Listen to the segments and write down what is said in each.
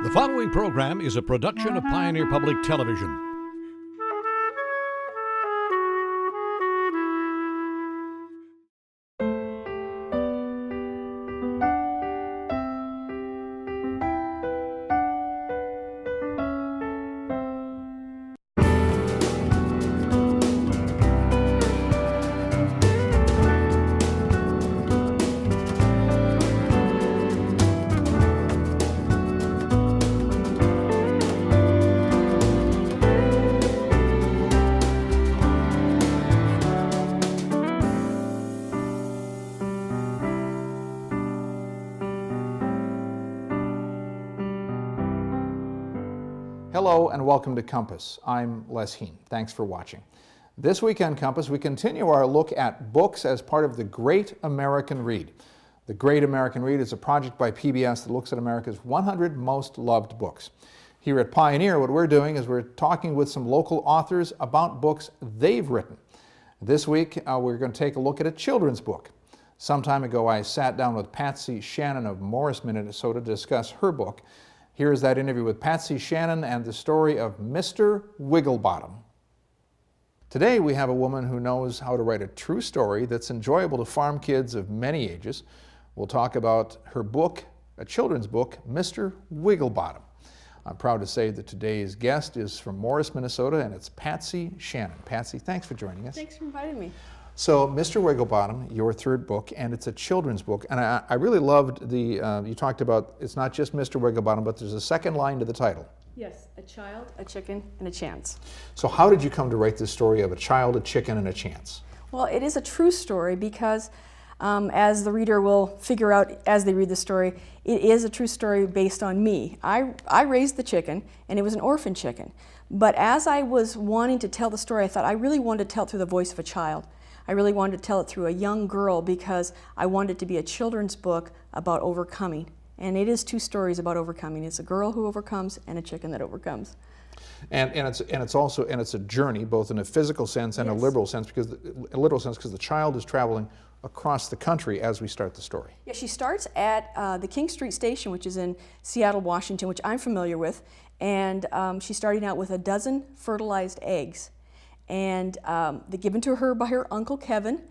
The following program is a production of Pioneer Public Television. Hello and welcome to Compass. I'm Les Heen. Thanks for watching. This week on Compass, we continue our look at books as part of the Great American Read. The Great American Read is a project by PBS that looks at America's 100 most loved books. Here at Pioneer, what we're doing is we're talking with some local authors about books they've written. This week, we're going to take a look at a children's book. Some time ago, I sat down with Patsy Shannon of Morris, Minnesota to discuss her book. Here is that interview with Patsy Shannon and the story of Mr. Wigglebottom. Today we have a woman who knows how to write a true story that's enjoyable to farm kids of many ages. We'll talk about her book, a children's book, Mr. Wigglebottom. I'm proud to say that today's guest is from Morris, Minnesota, and it's Patsy Shannon. Patsy, thanks for joining us. Thanks for inviting me. So, Mr. Wigglebottom, your third book, and it's a children's book. And I really loved you talked about, it's not just Mr. Wigglebottom, but there's a second line to the title. Yes, a child, a chicken, and a chance. So how did you come to write this story of a child, a chicken, and a chance? Well, it is a true story because, as the reader will figure out as they read the story, it is a true story based on me. I raised the chicken, and it was an orphan chicken. But as I was wanting to tell the story, I thought I really wanted to tell it through the voice of a child. I really wanted to tell it through a young girl because I wanted it to be a children's book about overcoming. And it is two stories about overcoming. It's a girl who overcomes and a chicken that overcomes. And it's also a journey, both in a physical sense and Yes. a literal sense, because the child is traveling across the country as we start the story. Yeah, she starts at the King Street Station, which is in Seattle, Washington, which I'm familiar with. And she's starting out with a dozen fertilized eggs. And they're given to her by her Uncle Kevin,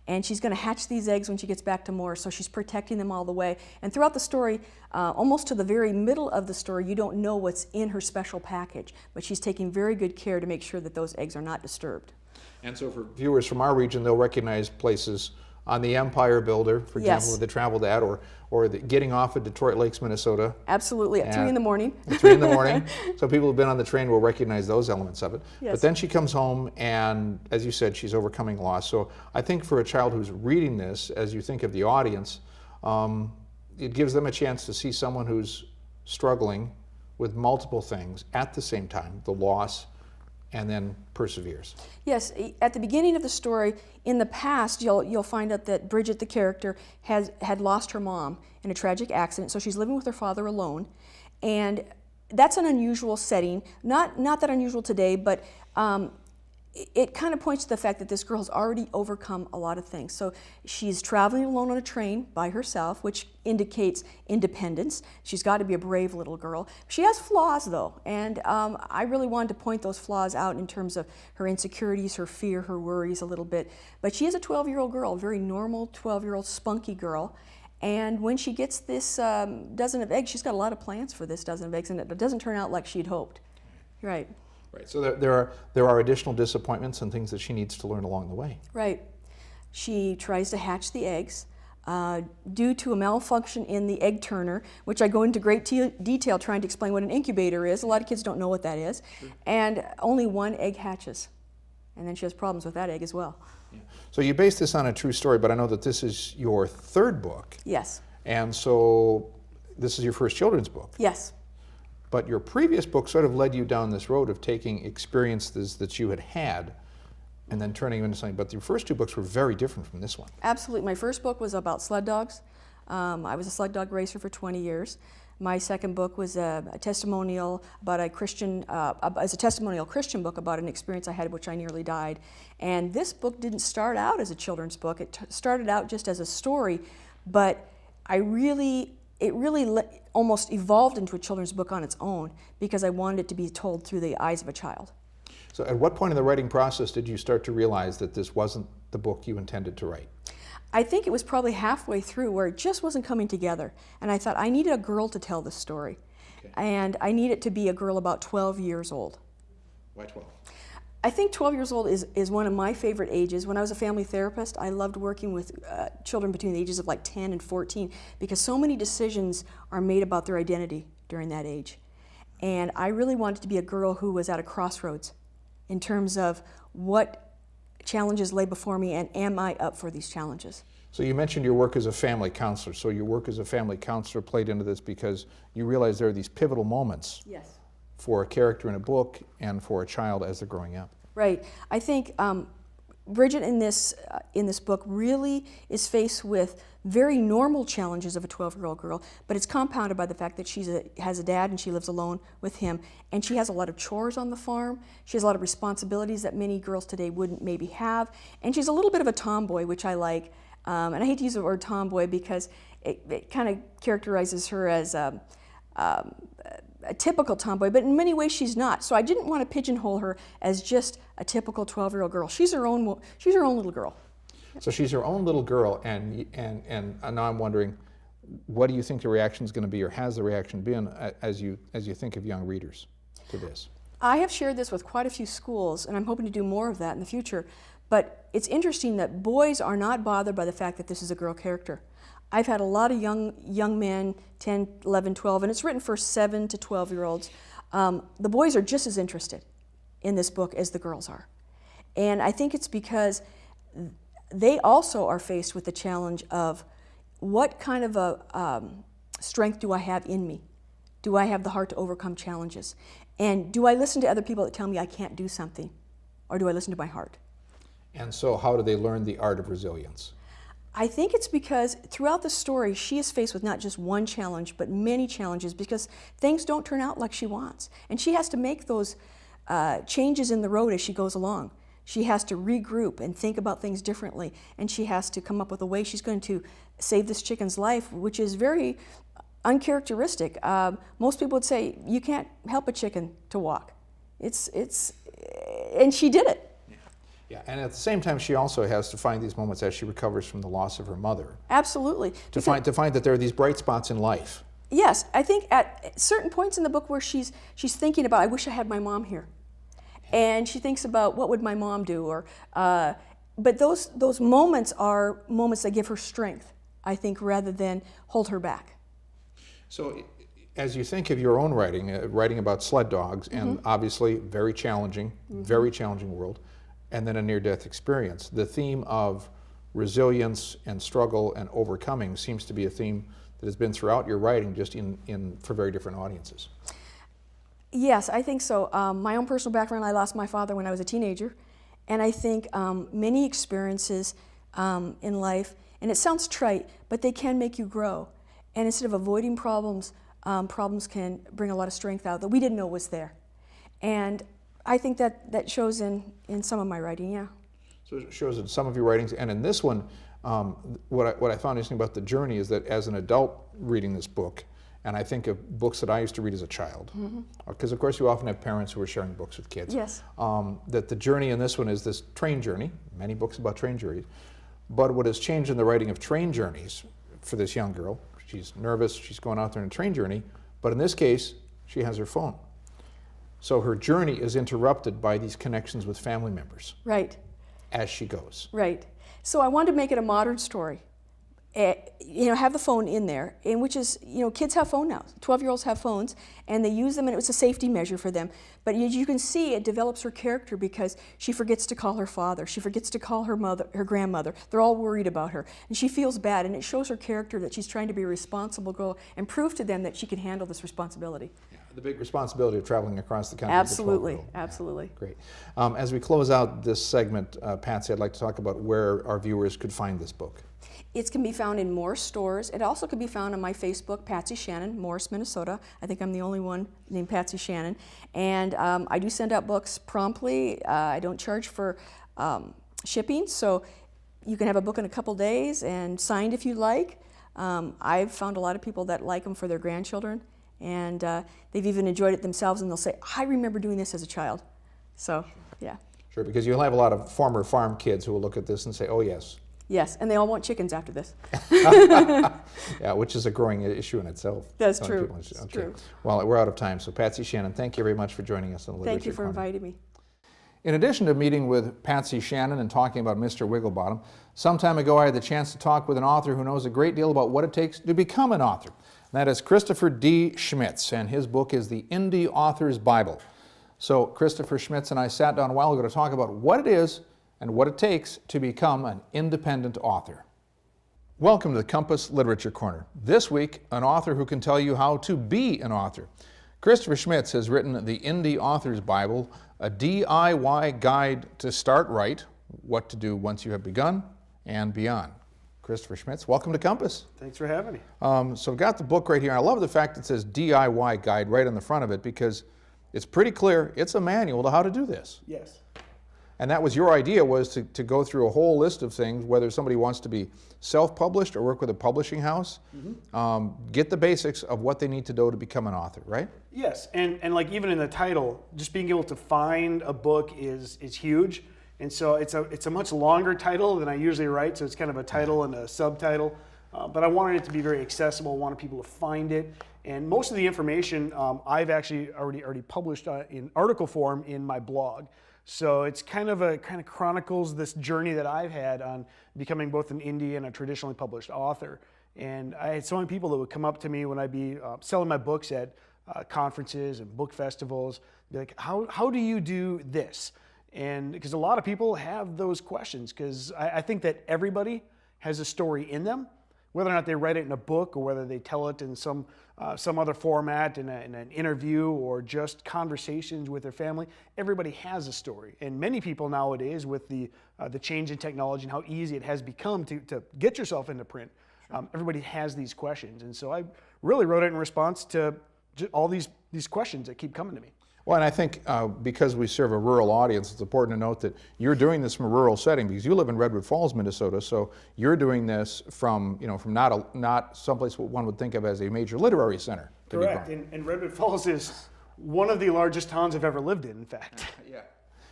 and she's going to hatch these eggs when she gets back to Morris, so she's protecting them all the way. And throughout the story, almost to the very middle of the story, you don't know what's in her special package, but she's taking very good care to make sure that those eggs are not disturbed. And so for viewers from our region, they'll recognize places on the Empire Builder, for example, where they traveled at, or getting off at Detroit Lakes, Minnesota. Absolutely, at 3 in the morning. At 3 in the morning. So people who've been on the train will recognize those elements of it. Yes. But then she comes home and, as you said, she's overcoming loss. So I think for a child who's reading this, as you think of the audience, it gives them a chance to see someone who's struggling with multiple things at the same time, the loss, and then perseveres. Yes, at the beginning of the story, in the past, you'll find out that Bridget, the character, had lost her mom in a tragic accident, so she's living with her father alone. And that's an unusual setting, not that unusual today, but it kind of points to the fact that this girl has already overcome a lot of things. So she's traveling alone on a train by herself, which indicates independence. She's got to be a brave little girl. She has flaws, though, and I really wanted to point those flaws out in terms of her insecurities, her fear, her worries a little bit. But she is a 12-year-old girl, a very normal 12-year-old spunky girl. And when she gets this dozen of eggs, she's got a lot of plans for this dozen of eggs, and it doesn't turn out like she'd hoped. Right. Right. So there are additional disappointments and things that she needs to learn along the way. Right. She tries to hatch the eggs. Due to a malfunction in the egg turner, which I go into great detail trying to explain what an incubator is. A lot of kids don't know what that is. Sure. And only one egg hatches. And then she has problems with that egg as well. Yeah. So you base this on a true story, but I know that this is your third book. Yes. And so this is your first children's book. Yes. But your previous book sort of led you down this road of taking experiences that you had and then turning them into something. But your first two books were very different from this one. Absolutely. My first book was about sled dogs. I was a sled dog racer for 20 years. My second book was a testimonial about a Christian, as a testimonial Christian book about an experience I had which I nearly died. And this book didn't start out as a children's book. It started out just as a story, but I really it really almost evolved into a children's book on its own because I wanted it to be told through the eyes of a child. So at what point in the writing process did you start to realize that this wasn't the book you intended to write? I think it was probably halfway through where it just wasn't coming together. And I thought, I needed a girl to tell this story. Okay. And I need it to be a girl about 12 years old. Why 12? I think 12 years old is one of my favorite ages. When I was a family therapist, I loved working with children between the ages of like 10 and 14 because so many decisions are made about their identity during that age. And I really wanted to be a girl who was at a crossroads in terms of what challenges lay before me and am I up for these challenges. So you mentioned your work as a family counselor. So your work as a family counselor played into this because you realize there are these pivotal moments Yes. for a character in a book and for a child as they're growing up. Right. I think Bridget in this book really is faced with very normal challenges of a 12-year-old girl, but it's compounded by the fact that she has a dad and she lives alone with him, and she has a lot of chores on the farm. She has a lot of responsibilities that many girls today wouldn't maybe have, and she's a little bit of a tomboy, which I like. And I hate to use the word tomboy because it kind of characterizes her as a typical tomboy, but in many ways she's not. So I didn't want to pigeonhole her as just a typical 12-year-old girl. She's her own little girl. So she's her own little girl, and now I'm wondering, what do you think the reaction is going to be, or has the reaction been as you think of young readers to this? I have shared this with quite a few schools, and I'm hoping to do more of that in the future. But it's interesting that boys are not bothered by the fact that this is a girl character. I've had a lot of young men, 10, 11, 12, and it's written for 7 to 12-year-olds. The boys are just as interested in this book as the girls are. And I think it's because they also are faced with the challenge of what kind of a strength do I have in me? Do I have the heart to overcome challenges? And do I listen to other people that tell me I can't do something? Or do I listen to my heart? And so how do they learn the art of resilience? I think it's because throughout the story, she is faced with not just one challenge, but many challenges because things don't turn out like she wants. And she has to make those changes in the road as she goes along. She has to regroup and think about things differently. And she has to come up with a way she's going to save this chicken's life, which is very uncharacteristic. Most people would say, you can't help a chicken to walk. And she did it. Yeah, and at the same time, she also has to find these moments as she recovers from the loss of her mother. Absolutely. To find that there are these bright spots in life. Yes, I think at certain points in the book where she's thinking about, I wish I had my mom here, and she thinks about what would my mom do, but those moments are moments that give her strength, I think, rather than hold her back. So, as you think of your own writing, writing about sled dogs, and obviously very challenging world, and then a near-death experience, the theme of resilience and struggle and overcoming seems to be a theme that has been throughout your writing, just for very different audiences. Yes, I think so. My own personal background, I lost my father when I was a teenager, and I think many experiences in life, and it sounds trite, but they can make you grow. And instead of avoiding problems, problems can bring a lot of strength out that we didn't know was there. And I think that shows in some of my writing, yeah. So it shows in some of your writings, and in this one, what I found interesting about the journey is that as an adult reading this book, and I think of books that I used to read as a child, because of course you often have parents who are sharing books with kids. Yes. That the journey in this one is this train journey, many books about train journeys, but what has changed in the writing of train journeys for this young girl, she's nervous, she's going out there on a train journey, but in this case, she has her phone. So her journey is interrupted by these connections with family members. Right. As she goes. Right. So I wanted to make it a modern story. Have the phone in there, and which is, kids have phones now. 12-year-olds have phones, and they use them, and it was a safety measure for them. But you can see it develops her character because she forgets to call her father. She forgets to call her mother, her grandmother. They're all worried about her, and she feels bad, and it shows her character that she's trying to be a responsible girl and prove to them that she can handle this responsibility. Yeah, the big responsibility of traveling across the country. Absolutely, absolutely. Yeah, great. As we close out this segment, Patsy, I'd like to talk about where our viewers could find this book. It can be found in Morris stores. It also can be found on my Facebook, Patsy Shannon, Morris, Minnesota. I think I'm the only one named Patsy Shannon. And I do send out books promptly. I don't charge for shipping, so you can have a book in a couple days and signed if you like. I've found a lot of people that like them for their grandchildren, and they've even enjoyed it themselves, and they'll say, I remember doing this as a child. So, yeah. Sure, because you'll have a lot of former farm kids who will look at this and say, oh yes. Yes, and they all want chickens after this. Yeah, which is a growing issue in itself. That's Telling true. people- It's okay. true. Well, we're out of time, so Patsy Shannon, thank you very much for joining us on the Literature Thank you for Corner. inviting me. In addition to meeting with Patsy Shannon and talking about Mr. Wigglebottom, some time ago I had the chance to talk with an author who knows a great deal about what it takes to become an author. And that is Christopher D. Schmitz, and his book is The Indie Author's Bible. So Christopher Schmitz and I sat down a while ago to talk about what it is and what it takes to become an independent author. Welcome to the Compass Literature Corner. This week, an author who can tell you how to be an author. Christopher Schmitz has written The Indie Author's Bible, a DIY guide to start right, what to do once you have begun, and beyond. Christopher Schmitz, welcome to Compass. Thanks for having me. So I've got the book right here. I love the fact it says DIY guide right on the front of it because it's pretty clear. It's a manual to how to do this. Yes. And that was your idea, was to go through a whole list of things, whether somebody wants to be self-published or work with a publishing house, get the basics of what they need to do to become an author, right? Yes, and like even in the title, just being able to find a book is huge. And so it's a much longer title than I usually write, so it's kind of a title and a subtitle. But I wanted it to be very accessible. I wanted people to find it. And most of the information I've actually already published in article form in my blog. So it's kind of chronicles this journey that I've had on becoming both an indie and a traditionally published author. And I had so many people that would come up to me when I'd be selling my books at conferences and book festivals, be like, how do you do this? And because a lot of people have those questions, because I think that everybody has a story in them, whether or not they write it in a book or whether they tell it in some other format, in an interview or just conversations with their family. Everybody has a story, and many people nowadays, with the change in technology and how easy it has become to get yourself into print, everybody has these questions, and so I really wrote it in response to all these questions that keep coming to me. Well, and I think because we serve a rural audience, it's important to note that you're doing this from a rural setting because you live in Redwood Falls, Minnesota. So you're doing this from not someplace what one would think of as a major literary center. Correct, and Redwood Falls is one of the largest towns I've ever lived in fact.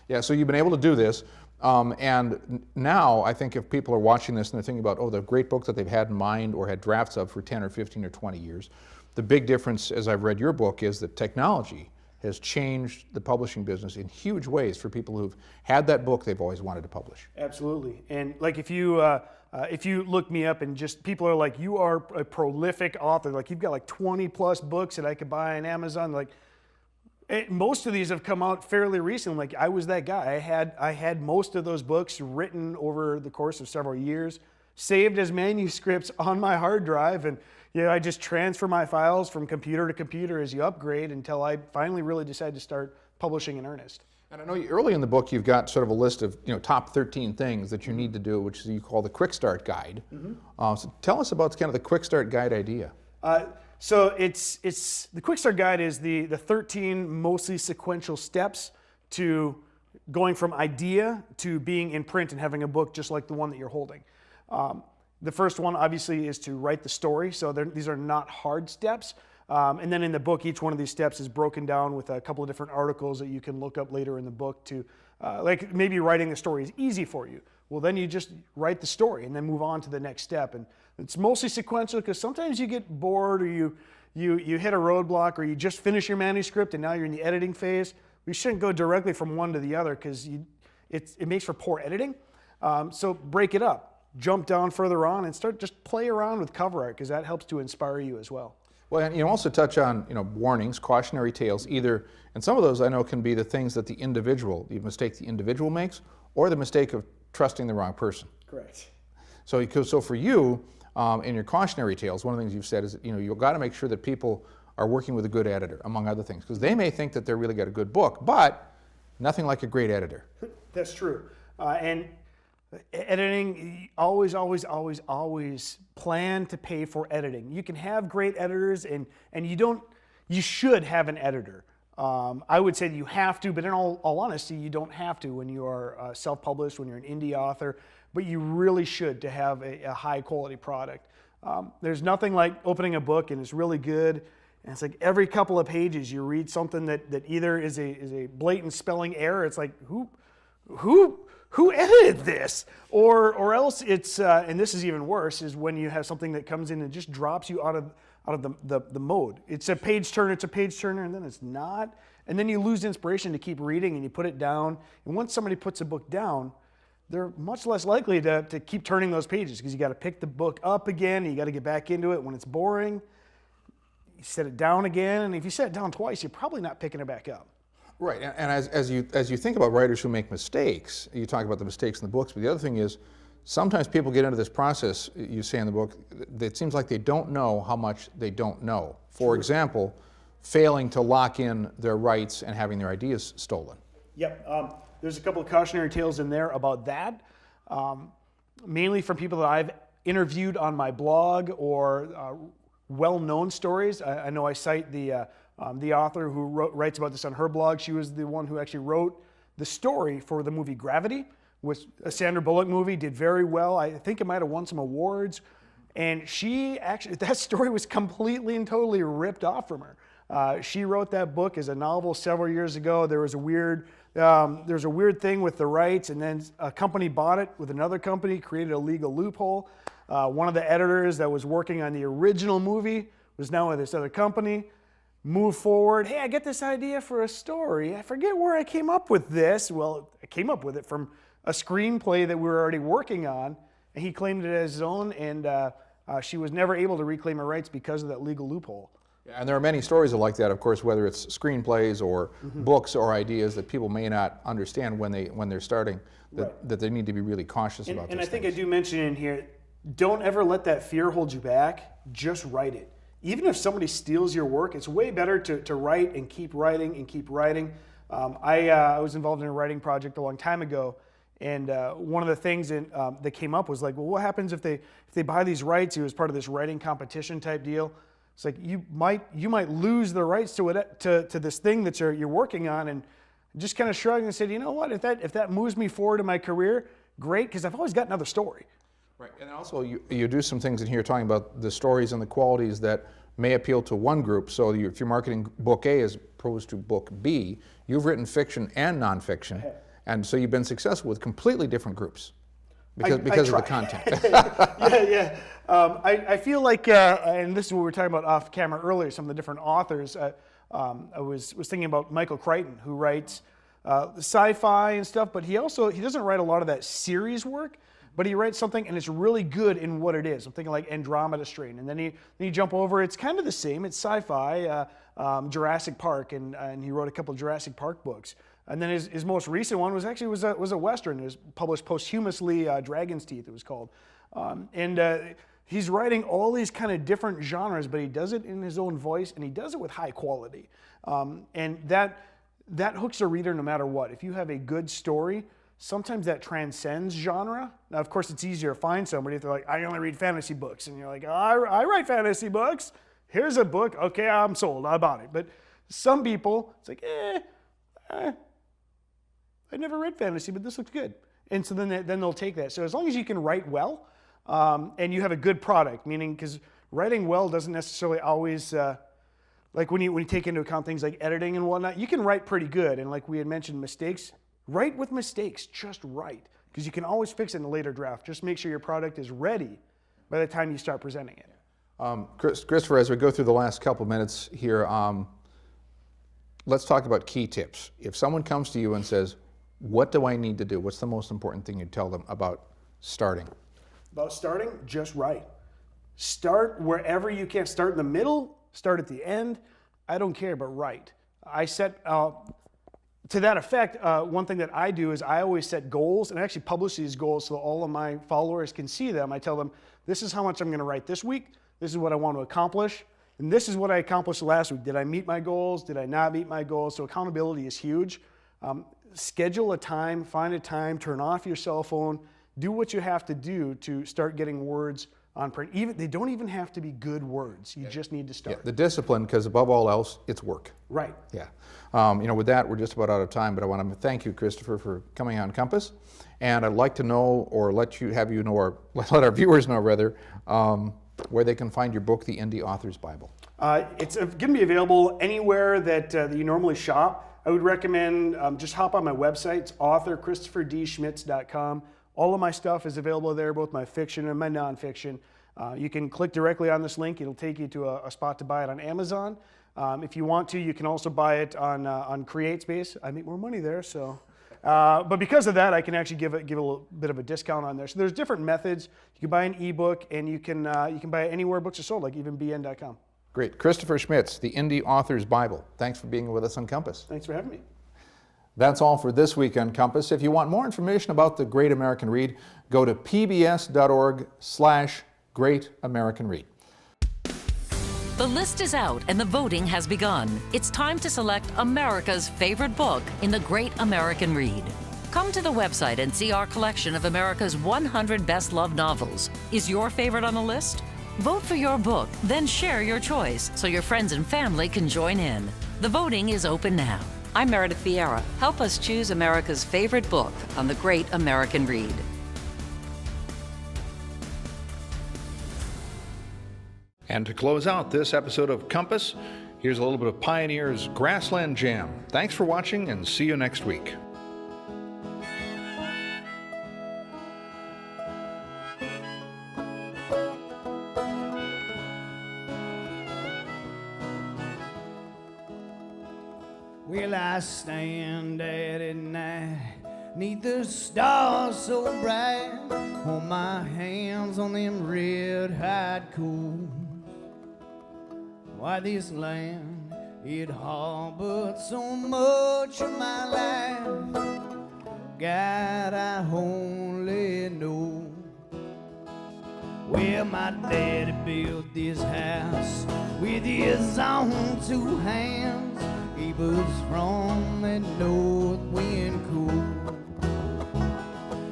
Yeah. So you've been able to do this, and now I think if people are watching this and they're thinking about the great book that they've had in mind or had drafts of for 10 or 15 or 20 years, the big difference, as I've read your book, is that technology has changed the publishing business in huge ways for people who've had that book they've always wanted to publish. Absolutely, and like if you look me up and just people are like, you are a prolific author, like you've got like 20 plus books that I could buy on Amazon, like most of these have come out fairly recently. Like I was that guy. I had most of those books written over the course of several years, saved as manuscripts on my hard drive, and I just transfer my files from computer to computer as you upgrade until I finally really decided to start publishing in earnest. And I know early in the book you've got sort of a list of top 13 things that you need to do, which you call the Quick Start Guide. So tell us about kind of the Quick Start Guide idea. So it's the Quick Start Guide is the 13 mostly sequential steps to going from idea to being in print and having a book just like the one that you're holding. The first one, obviously, is to write the story. So these are not hard steps. And then in the book, each one of these steps is broken down with a couple of different articles that you can look up later in the book to, like maybe writing the story is easy for you. Well, then you just write the story and then move on to the next step. And it's mostly sequential because sometimes you get bored or you hit a roadblock or you just finish your manuscript and now you're in the editing phase. We shouldn't go directly from one to the other because it makes for poor editing. So break it up. Jump down further on and just play around with cover art because that helps to inspire you as well. Well, and you also touch on warnings, cautionary tales, either, and some of those I know can be the things that the mistake the individual makes, or the mistake of trusting the wrong person. Correct. So for you, in your cautionary tales, one of the things you've said is that you've got to make sure that people are working with a good editor, among other things, because they may think that they're really got a good book, but nothing like a great editor. That's true. And editing, always plan to pay for editing. You can have great editors and you should have an editor. I would say that you have to, but in all honesty, you don't have to when you are self-published, when you're an indie author, but you really should to have a high quality product. There's nothing like opening a book and it's really good, and it's like every couple of pages you read something that either is a blatant spelling error. It's like who edited this, or else it's and this is even worse, is when you have something that comes in and just drops you out of the mode. It's a page turner, and then it's not, and then you lose inspiration to keep reading and you put it down. And once somebody puts a book down, they're much less likely to keep turning those pages, because you got to pick the book up again, and you got to get back into it when it's boring. You set it down again, and if you set it down twice, you're probably not picking it back up. Right, and as you think about writers who make mistakes, you talk about the mistakes in the books, but the other thing is, sometimes people get into this process, you say in the book, that seems like they don't know how much they don't know. For example, failing to lock in their rights and having their ideas stolen. Yep, there's a couple of cautionary tales in there about that, mainly from people that I've interviewed on my blog, or well-known stories. I know I cite the author who writes about this on her blog. She was the one who actually wrote the story for the movie Gravity, was a Sandra Bullock movie, did very well. I think it might have won some awards. And she actually, that story was completely and totally ripped off from her. She wrote that book as a novel several years ago. There was a weird thing with the rights, and then a company bought it with another company, created a legal loophole. One of the editors that was working on the original movie was now with this other company. Move forward. Hey, I get this idea for a story. I forget where I came up with this. Well, I came up with it from a screenplay that we were already working on, and he claimed it as his own, and she was never able to reclaim her rights because of that legal loophole. Yeah, and there are many stories like that, of course, whether it's screenplays or books or ideas that people may not understand when they're starting, that they need to be really cautious about. And I think I do mention in here, don't ever let that fear hold you back. Just write it. Even if somebody steals your work, it's way better to write and keep writing and keep writing. I was involved in a writing project a long time ago, and one of the things that came up was like, well, what happens if they buy these rights? It was part of this writing competition type deal. It's like you might lose the rights to it to this thing that you're working on, and just kind of shrugged and said, you know what, if that moves me forward in my career, great, because I've always got another story. Right, and also you do some things in here talking about the stories and the qualities that may appeal to one group. So if you're marketing book A as opposed to book B, you've written fiction and nonfiction, and so you've been successful with completely different groups because of the content. Yeah. I feel like, and this is what we were talking about off camera earlier, some of the different authors. I was thinking about Michael Crichton, who writes sci-fi and stuff, but he doesn't write a lot of that series work. But he writes something and it's really good in what it is. I'm thinking like Andromeda Strain, and then you jump over. It's kind of the same. It's sci-fi, Jurassic Park, and he wrote a couple of Jurassic Park books. And then his most recent one was a Western. It was published posthumously, Dragon's Teeth it was called. He's writing all these kind of different genres, but he does it in his own voice, and he does it with high quality. And that hooks a reader no matter what. If you have a good story, sometimes that transcends genre. Now, of course, it's easier to find somebody if they're like, I only read fantasy books. And you're like, I write fantasy books. Here's a book. Okay, I'm sold. I bought it. But some people, it's like, I never read fantasy, but this looks good. And so then they'll take that. So as long as you can write well and you have a good product, meaning because writing well doesn't necessarily always, like when you take into account things like editing and whatnot, you can write pretty good. And like we had mentioned, mistakes, write with mistakes, just write. Because you can always fix it in a later draft. Just make sure your product is ready by the time you start presenting it. Christopher, as we go through the last couple minutes here, let's talk about key tips. If someone comes to you and says, what do I need to do? What's the most important thing you tell them about starting? About starting, just write. Start wherever you can. Start in the middle, start at the end. I don't care, but write. I set, to that effect, one thing that I do is I always set goals and I actually publish these goals so that all of my followers can see them. I tell them, this is how much I'm going to write this week. This is what I want to accomplish. And this is what I accomplished last week. Did I meet my goals? Did I not meet my goals? So accountability is huge. Schedule a time, find a time, turn off your cell phone, do what you have to do to start getting words on print. They don't even have to be good words. You just need to start. Yeah, the discipline, because above all else, it's work. Right. Yeah. With that, we're just about out of time, but I want to thank you, Christopher, for coming on Compass. And I'd like to know, or have you know, or let our viewers know rather, where they can find your book, The Indie Author's Bible. It's going to be available anywhere that you normally shop. I would recommend just hop on my website. It's authorchristopherDschmitz.com. All of my stuff is available there, both my fiction and my nonfiction. You can click directly on this link. It'll take you to a spot to buy it on Amazon. If you want to, you can also buy it on CreateSpace. I make more money there, so. But because of that, I can actually give a little bit of a discount on there. So there's different methods. You can buy an ebook, and you can buy it anywhere books are sold, like even bn.com. Great. Christopher Schmitz, The Indie Author's Bible. Thanks for being with us on Compass. Thanks for having me. That's all for this week on Compass. If you want more information about the Great American Read, go to pbs.org/Great American Read. The list is out and the voting has begun. It's time to select America's favorite book in the Great American Read. Come to the website and see our collection of America's 100 best-loved novels. Is your favorite on the list? Vote for your book, then share your choice so your friends and family can join in. The voting is open now. I'm Meredith Vieira. Help us choose America's favorite book on the Great American Read. And to close out this episode of Compass, here's a little bit of Pioneer's Grassland Jam. Thanks for watching, and see you next week. Well, I stand out at night, neath the stars so bright, hold my hands on them red-hot coals. Why this land, it harbored so much of my life, God, I only know. Well, my daddy built this house with his own two hands. He was from that north wind cool.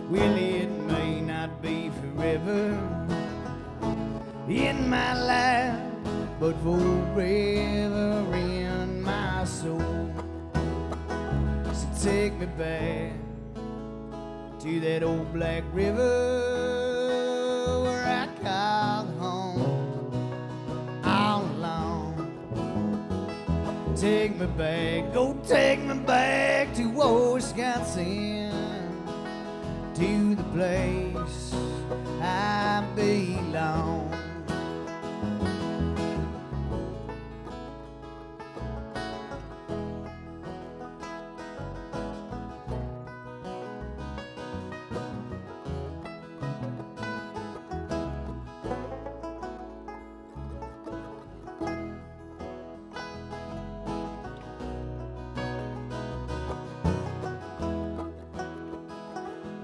Well, it may not be forever in my life, but forever in my soul. So take me back to that old black river where I called home all alone. Take me back, go take me back to old Wisconsin, to the place I belong.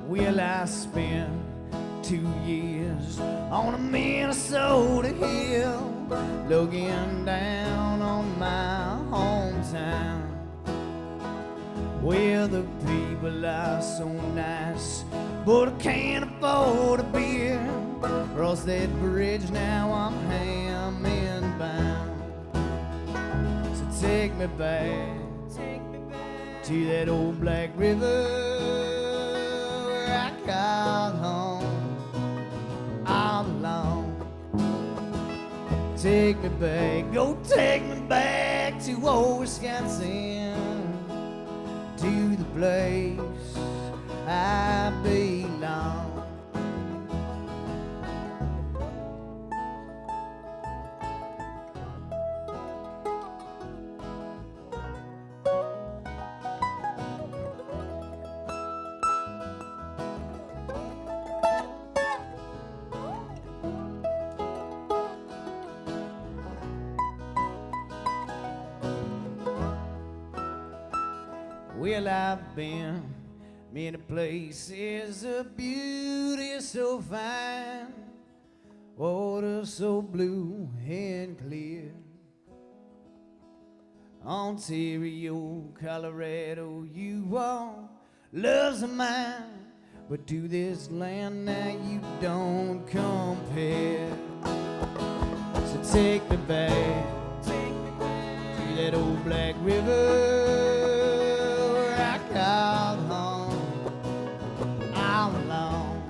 Well, I spent 2 years on a Minnesota hill, looking down on my hometown. Well, the people are so nice, but I can't afford a beer. Cross that bridge, now I'm Hammond bound. So take me back to that old black river I called home all alone. Take me back, go take me back to old Wisconsin, to the place I belong. Well, I've been many places, a beauty so fine, water so blue and clear. Ontario, Colorado, you all loves of mine, but to this land now you don't compare. So take me back to that old black river called home all alone.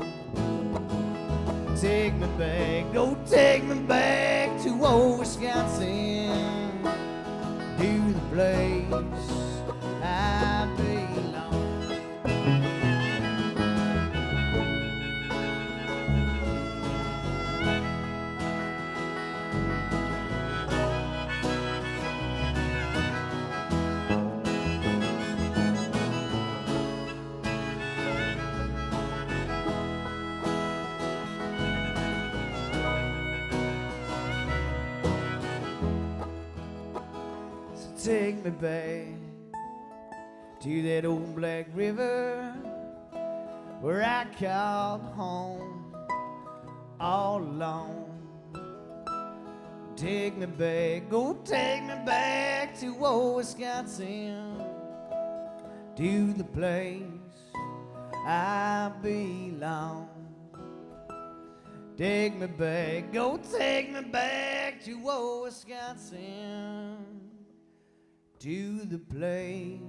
Take me back, go take me back to old Wisconsin, to the place I belong. Take me back to that old black river where I called home all alone. Take me back, go take me back to old Wisconsin, to the place I belong. Take me back, go take me back to old Wisconsin, to the place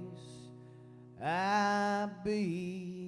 I belong.